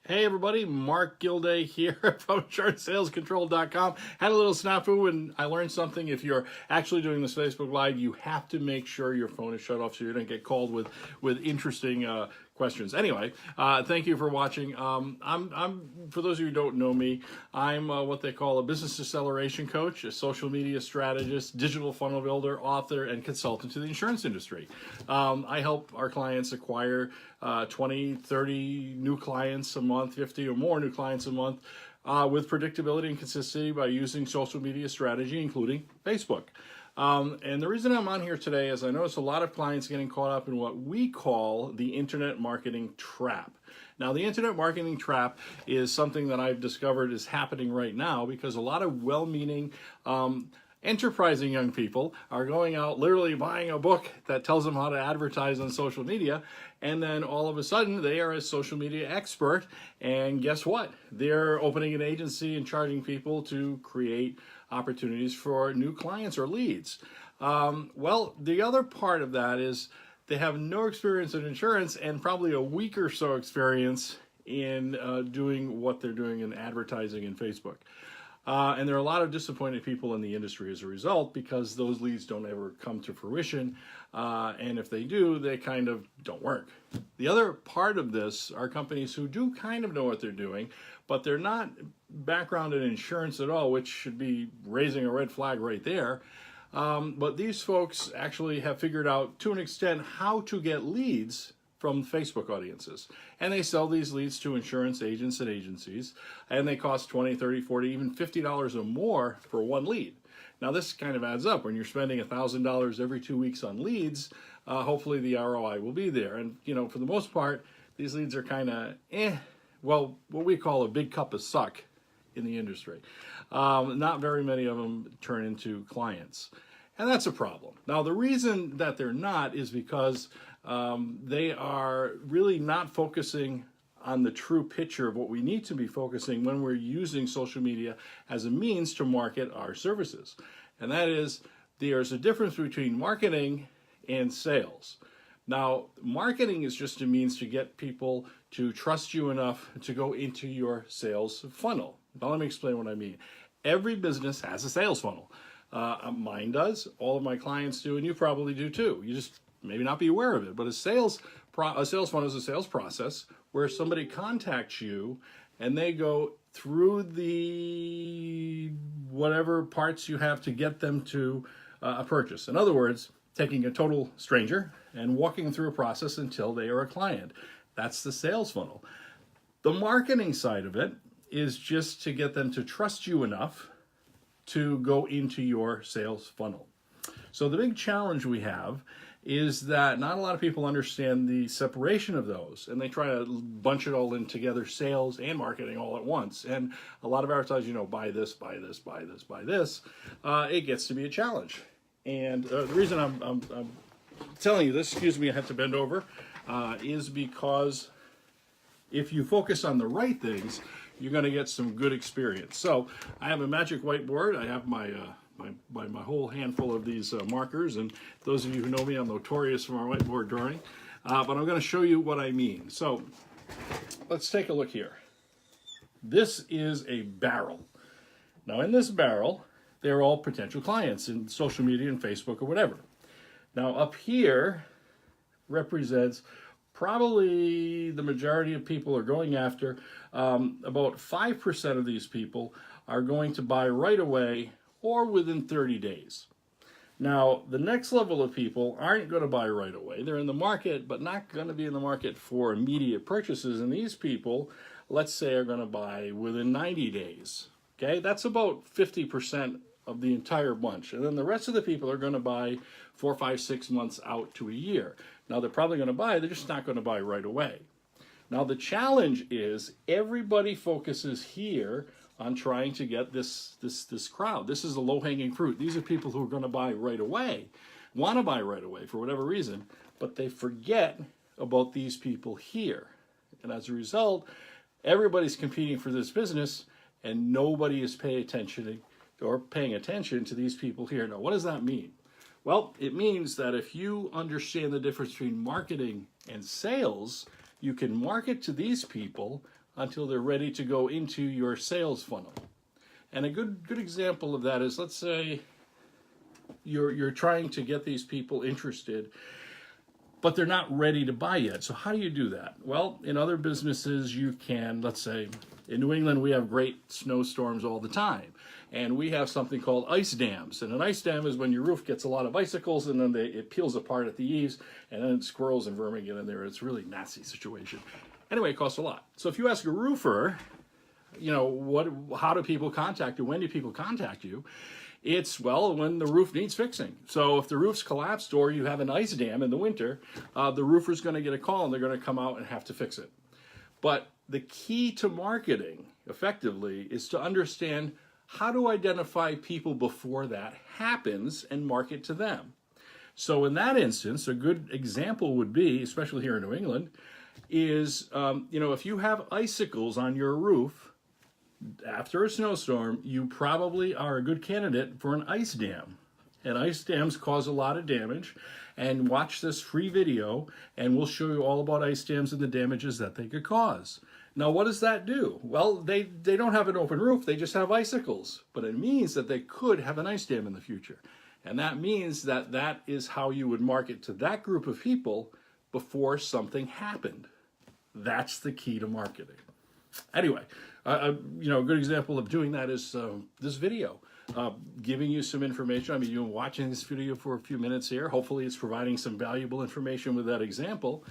Hey everybody, Mark Gilday here from InsuranceSalesControl.com. Had a little snafu and I learned something. If you're actually doing this Facebook Live, you have to make sure your phone is shut off so you don't get called with interesting questions. Anyway, thank you for watching. I'm for those of you who don't know me, I'm what they call a business acceleration coach, a social media strategist, digital funnel builder, author, and consultant to the insurance industry. I help our clients acquire 20, 30 new clients a month, 50 or more new clients a month with predictability and consistency by using social media strategy, including Facebook. And the reason I'm on here today is I notice a lot of clients getting caught up in what we call the internet marketing trap. Now, the internet marketing trap is something that I've discovered is happening right now because a lot of well-meaning, enterprising young people are going out literally buying a book that tells them how to advertise on social media, and then all of a sudden they are a social media expert, and guess what? They're opening an agency and charging people to create opportunities for new clients or leads. Well, the other part of that is they have no experience in insurance and probably a week or so experience in doing what they're doing in advertising in Facebook. And there are a lot of disappointed people in the industry as a result because those leads don't ever come to fruition. And if they do, they kind of don't work. The other part of this are companies who do kind of know what they're doing, but they're not background in insurance at all, which should be raising a red flag right there. But these folks actually have figured out, to an extent, how to get leads from Facebook audiences. And they sell these leads to insurance agents and agencies, and they cost $20, $30, $40, even $50 or more for one lead. Now this kind of adds up. When you're spending $1,000 every 2 weeks on leads, hopefully the ROI will be there. And you know, for the most part, these leads are kind of well, what we call a big cup of suck in the industry. Not very many of them turn into clients. And that's a problem. Now, the reason that they're not is because they are really not focusing on the true picture of what we need to be focusing when we're using social media as a means to market our services. And that is, there's a difference between marketing and sales. Now, marketing is just a means to get people to trust you enough to go into your sales funnel. Now, let me explain what I mean. Every business has a sales funnel. Mine does, all of my clients do, and you probably do too. You just maybe not be aware of it, but a sales funnel is a sales process where somebody contacts you and they go through the whatever parts you have to get them to a purchase. In other words, taking a total stranger and walking through a process until they are a client. That's the sales funnel. The marketing side of it is just to get them to trust you enough to go into your sales funnel. So the big challenge we have is that not a lot of people understand the separation of those, and they try to bunch it all in together, sales and marketing all at once. And a lot of advertisers, buy this, buy this, buy this, buy this. It gets to be a challenge. And the reason I'm telling you this, excuse me, I have to bend over, is because if you focus on the right things, you're going to get some good experience. So I have a magic whiteboard. I have my whole handful of these markers, and those of you who know me, I'm notorious for my whiteboard drawing. But I'm going to show you what I mean. So let's take a look here. This is a barrel. Now in this barrel, they're all potential clients in social media and Facebook or whatever. Now up here represents probably the majority of people are going after. About 5% of these people are going to buy right away or within 30 days. Now, the next level of people aren't going to buy right away. They're in the market, but not going to be in the market for immediate purchases. And these people, let's say, are going to buy within 90 days. Okay, that's about 50% of the entire bunch. And then the rest of the people are going to buy 4, 5, 6 months out to a year. Now, they're probably going to buy, they're just not going to buy right away. Now, the challenge is everybody focuses here on trying to get this crowd. This is the low-hanging fruit. These are people who are going to buy right away, want to buy right away for whatever reason, but they forget about these people here. And as a result, everybody's competing for this business, and nobody is paying attention to these people here. Now, what does that mean? Well, it means that if you understand the difference between marketing and sales, you can market to these people until they're ready to go into your sales funnel. And a good example of that is, let's say you're trying to get these people interested, but they're not ready to buy yet. So how do you do that? Well, in other businesses, you can, let's say, in New England, we have great snowstorms all the time. And we have something called ice dams. And an ice dam is when your roof gets a lot of icicles and then it peels apart at the eaves, and then squirrels and vermin get in there. It's a really nasty situation. Anyway, it costs a lot. So if you ask a roofer, how do people contact you? When do people contact you? It's, well, when the roof needs fixing. So if the roof's collapsed or you have an ice dam in the winter, the roofer's going to get a call and they're going to come out and have to fix it. But the key to marketing effectively is to understand how to identify people before that happens and market to them. So in that instance, a good example would be, especially here in New England, is, if you have icicles on your roof after a snowstorm, you probably are a good candidate for an ice dam. And ice dams cause a lot of damage. And watch this free video, and we'll show you all about ice dams and the damages that they could cause. Now, what does that do? Well, they don't have an open roof, they just have icicles. But it means that they could have an ice dam in the future. And that means that that is how you would market to that group of people before something happened. That's the key to marketing. Anyway, a good example of doing that is this video. Giving you some information. I mean, you've been watching this video for a few minutes here. Hopefully it's providing some valuable information with that example.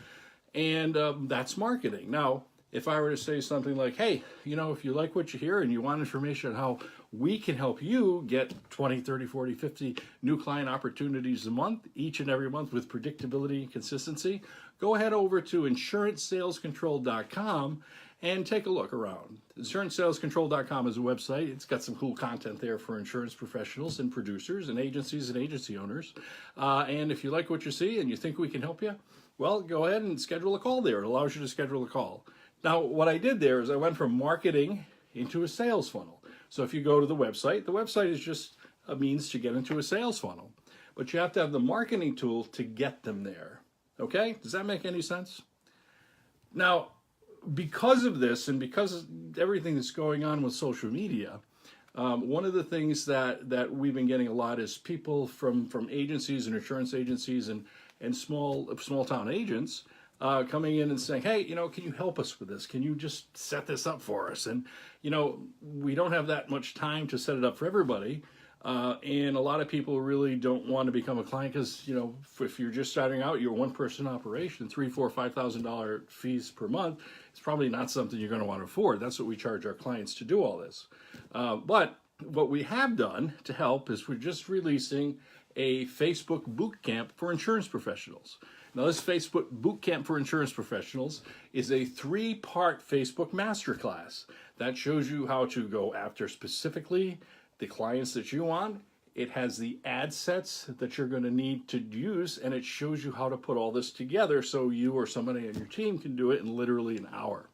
And that's marketing. Now, if I were to say something like, hey, if you like what you hear and you want information on how we can help you get 20, 30, 40, 50 new client opportunities a month, each and every month with predictability and consistency, go ahead over to insurancesalescontrol.com and take a look around. InsuranceSalesControl.com is a website. It's got some cool content there for insurance professionals and producers and agencies and agency owners. And if you like what you see and you think we can help you, well, go ahead and schedule a call there. It allows you to schedule a call. Now, what I did there is I went from marketing into a sales funnel. So if you go to the website is just a means to get into a sales funnel. But you have to have the marketing tool to get them there. Okay? Does that make any sense? Now, because of this and because of everything that's going on with social media, one of the things that we've been getting a lot is people from agencies and insurance agencies and small town agents coming in and saying, hey, can you help us with this? Can you just set this up for us? And, we don't have that much time to set it up for everybody. And a lot of people really don't want to become a client because, if you're just starting out, you're a one-person operation, $3,000, $4,000, $5,000 fees per month. It's probably not something you're going to want to afford. That's what we charge our clients to do all this. But what we have done to help is we're just releasing a Facebook boot camp for insurance professionals. Now, this Facebook boot camp for insurance professionals is a 3-part Facebook masterclass that shows you how to go after specifically the clients that you want. It has the ad sets that you're going to need to use, and it shows you how to put all this together so you or somebody on your team can do it in literally an hour.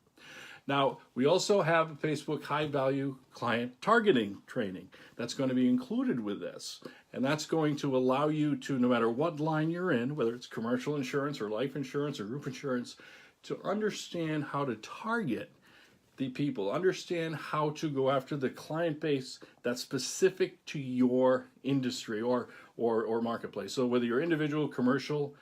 Now, we also have a Facebook high-value client targeting training that's going to be included with this. And that's going to allow you to, no matter what line you're in, whether it's commercial insurance or life insurance or group insurance, to understand how to target the people, understand how to go after the client base that's specific to your industry or marketplace. So whether you're individual, commercial,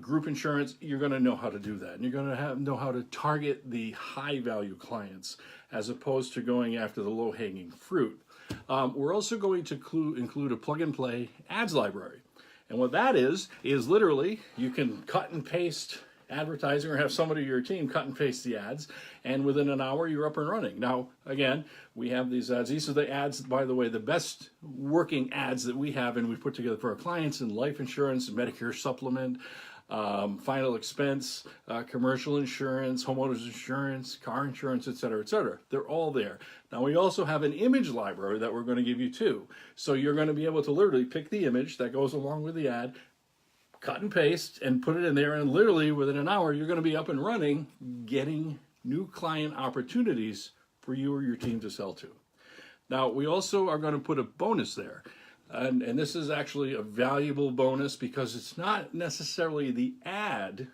group insurance, you're going to know how to do that. And you're going to know how to target the high value clients as opposed to going after the low hanging fruit. We're also going to include a plug and play ads library. And what that is literally you can cut and paste advertising or have somebody on your team cut and paste the ads, and within an hour you're up and running. Now, again, we have these ads. These are the ads, by the way, the best working ads that we have and we put together for our clients in life insurance, Medicare supplement, final expense, commercial insurance, homeowners insurance, car insurance, et cetera, et cetera. They're all there. Now, we also have an image library that we're going to give you too. So you're going to be able to literally pick the image that goes along with the ad, cut and paste, and put it in there, and literally within an hour, you're going to be up and running, getting new client opportunities for you or your team to sell to. Now, we also are going to put a bonus there. And this is actually a valuable bonus because it's not necessarily the ad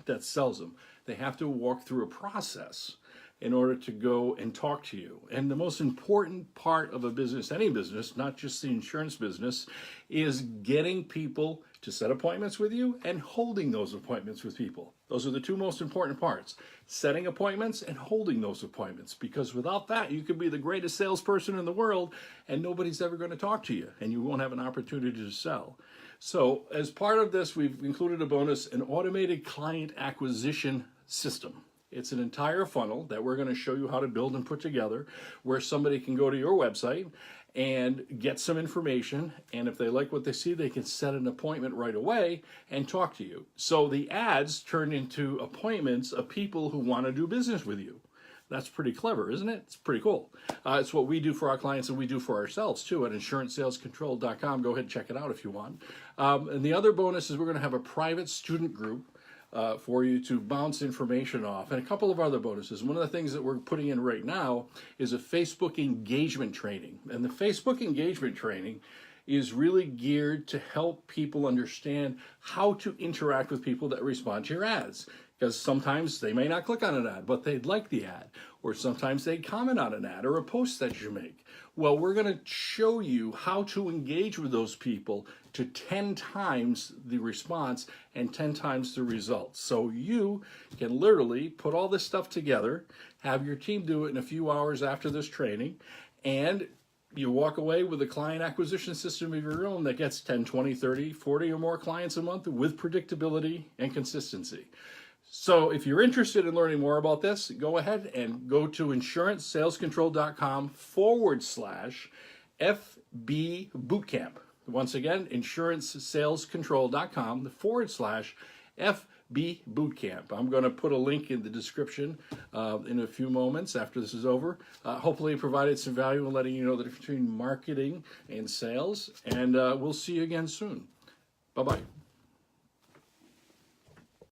that sells them. They have to walk through a process. in order to go and talk to you. And the most important part of a business, any business, not just the insurance business, is getting people to set appointments with you and holding those appointments with people. Those are the two most important parts: setting appointments and holding those appointments. Because without that, you could be the greatest salesperson in the world and nobody's ever going to talk to you and you won't have an opportunity to sell. So as part of this, we've included a bonus, an automated client acquisition system. It's an entire funnel that we're going to show you how to build and put together, where somebody can go to your website and get some information, and if they like what they see, they can set an appointment right away and talk to you. So the ads turn into appointments of people who want to do business with you. That's pretty clever, isn't it? It's pretty cool. It's what we do for our clients and we do for ourselves too at insurancesalescontrol.com. Go ahead and check it out if you want. And the other bonus is we're going to have a private student group for you to bounce information off, and a couple of other bonuses. One of the things that we're putting in right now is a Facebook engagement training. And the Facebook engagement training is really geared to help people understand how to interact with people that respond to your ads. Because sometimes they may not click on an ad, but they'd like the ad. Or sometimes they comment on an ad or a post that you make. Well, we're going to show you how to engage with those people to 10 times the response and 10 times the results. So you can literally put all this stuff together, have your team do it in a few hours after this training, and you walk away with a client acquisition system of your own that gets 10, 20, 30, 40 or more clients a month with predictability and consistency. So if you're interested in learning more about this, go ahead and go to insurancesalescontrol.com/FB Bootcamp. Once again, insurancesalescontrol.com/FB Bootcamp. I'm going to put a link in the description in a few moments after this is over. Hopefully it provided some value in letting you know the difference between marketing and sales. And we'll see you again soon. Bye-bye.